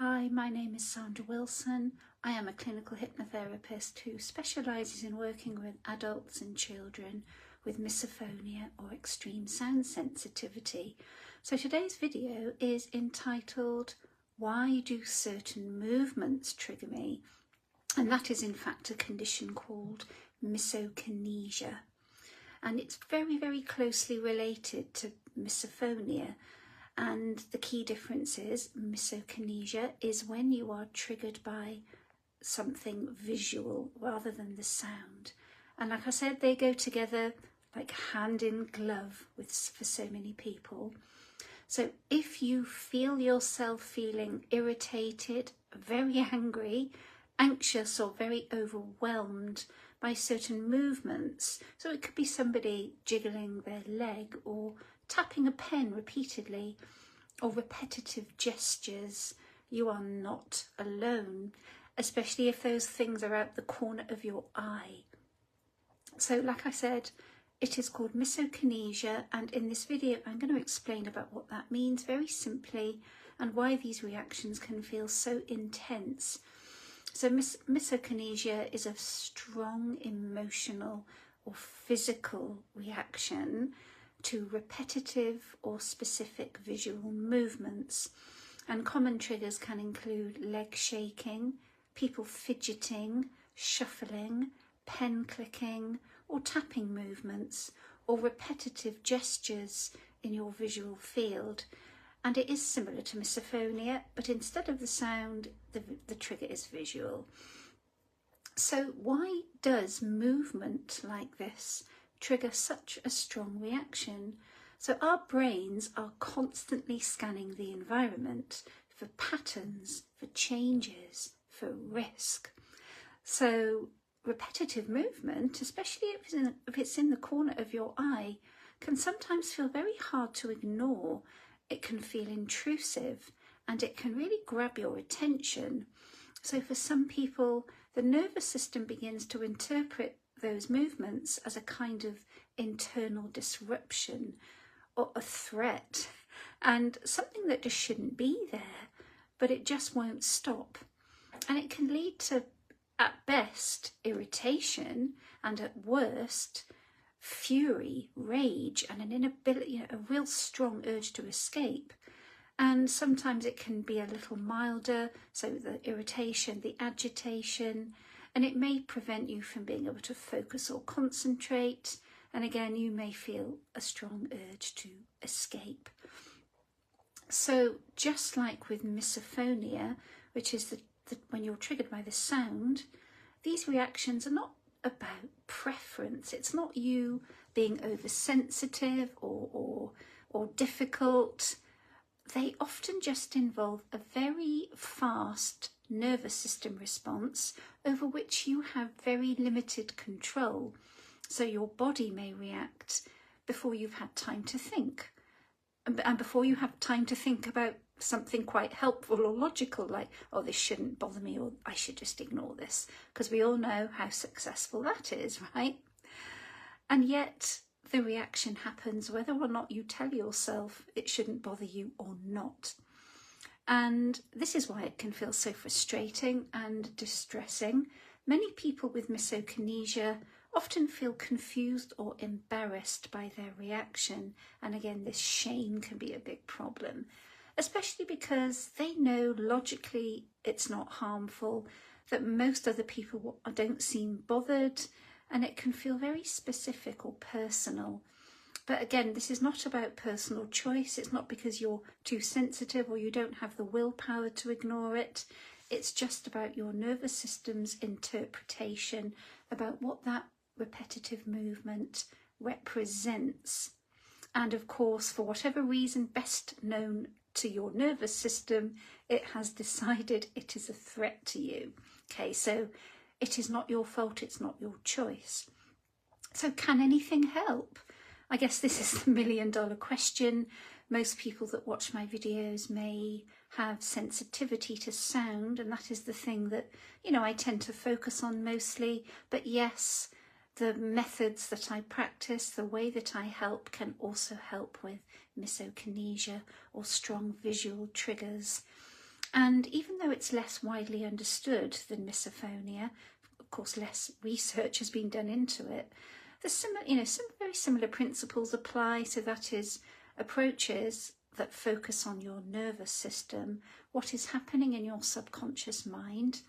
Hi, my name is Sandra Wilson. I am a clinical hypnotherapist who specialises in working with adults and children with misophonia or extreme sound sensitivity. So today's video is entitled, Why Do Certain Movements Trigger Me? And that is in fact a condition called misokinesia. And it's very, very closely related to misophonia. And the key difference is misokinesia is when you are triggered by something visual rather than the sound. And like I said, they go together like hand in glove for so many people. So if you feel yourself feeling irritated, very angry, anxious or very overwhelmed by certain movements, so it could be somebody jiggling their leg or tapping a pen repeatedly or repetitive gestures, you are not alone, especially if those things are out the corner of your eye. So like I said, it is called misokinesia, and in this video I'm going to explain about what that means very simply and why these reactions can feel so intense. So misokinesia is a strong emotional or physical reaction to repetitive or specific visual movements. And common triggers can include leg shaking, people fidgeting, shuffling, pen clicking or tapping movements, or repetitive gestures in your visual field. And it is similar to misophonia, but instead of the sound, the trigger is visual. So why does movement like this trigger such a strong reaction? So our brains are constantly scanning the environment for patterns, for changes, for risk. So repetitive movement, especially if it's in the corner of your eye, can sometimes feel very hard to ignore. It can feel intrusive and it can really grab your attention. So for some people, the nervous system begins to interpret those movements as a kind of internal disruption or a threat, and something that just shouldn't be there, but it just won't stop. And it can lead to, at best, irritation, and at worst, fury, rage, and an inability, a real strong urge to escape. And sometimes it can be a little milder, so the irritation, the agitation, and it may prevent you from being able to focus or concentrate. And again, you may feel a strong urge to escape. So just like with misophonia, which is when you're triggered by the sound, these reactions are not about preference. It's not you being oversensitive or difficult. They often just involve a very fast nervous system response over which you have very limited control. So your body may react before you've had time to think. And before you have time to think about something quite helpful or logical, like, oh, this shouldn't bother me, or I should just ignore this, because we all know how successful that is, right? And yet the reaction happens whether or not you tell yourself it shouldn't bother you or not. And this is why it can feel so frustrating and distressing. Many people with misokinesia often feel confused or embarrassed by their reaction. And again, this shame can be a big problem, especially because they know logically it's not harmful, that most other people don't seem bothered, and it can feel very specific or personal. But again, this is not about personal choice. It's not because you're too sensitive or you don't have the willpower to ignore it. It's just about your nervous system's interpretation about what that repetitive movement represents. And of course, for whatever reason best known to your nervous system, it has decided it is a threat to you. Okay, so it is not your fault, it's not your choice. So can anything help? I guess this is the million-dollar question. Most people that watch my videos may have sensitivity to sound, and that is the thing that, I tend to focus on mostly. But yes, the methods that I practice, the way that I help, can also help with misokinesia or strong visual triggers. And even though it's less widely understood than misophonia, of course less research has been done into it, some very similar principles apply. So that is approaches that focus on your nervous system, what is happening in your subconscious mind,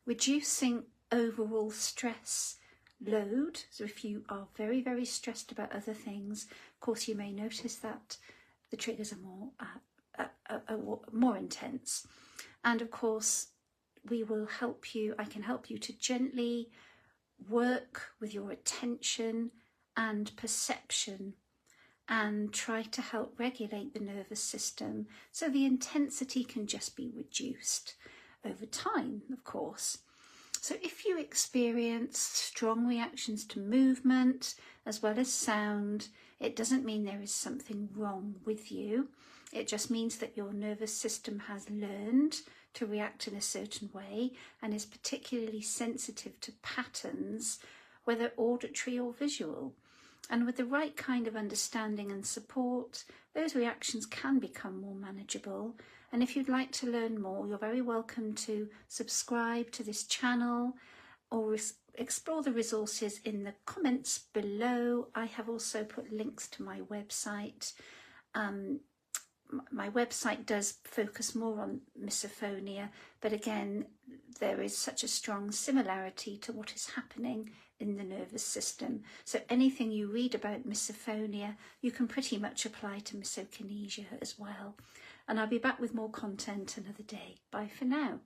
reducing overall stress load. So if you are very, very stressed about other things, of course you may notice that the triggers are more intense. And of course I can help you to gently work with your attention and perception and try to help regulate the nervous system so the intensity can just be reduced over time, of course. So if you experience strong reactions to movement as well as sound, it doesn't mean there is something wrong with you. It just means that your nervous system has learned to react in a certain way and is particularly sensitive to patterns, whether auditory or visual. And with the right kind of understanding and support, those reactions can become more manageable. And if you'd like to learn more, you're very welcome to subscribe to this channel or explore the resources in the comments below. I have also put links to my website. My website does focus more on misophonia, but again, there is such a strong similarity to what is happening in the nervous system. So anything you read about misophonia, you can pretty much apply to misokinesia as well. And I'll be back with more content another day. Bye for now.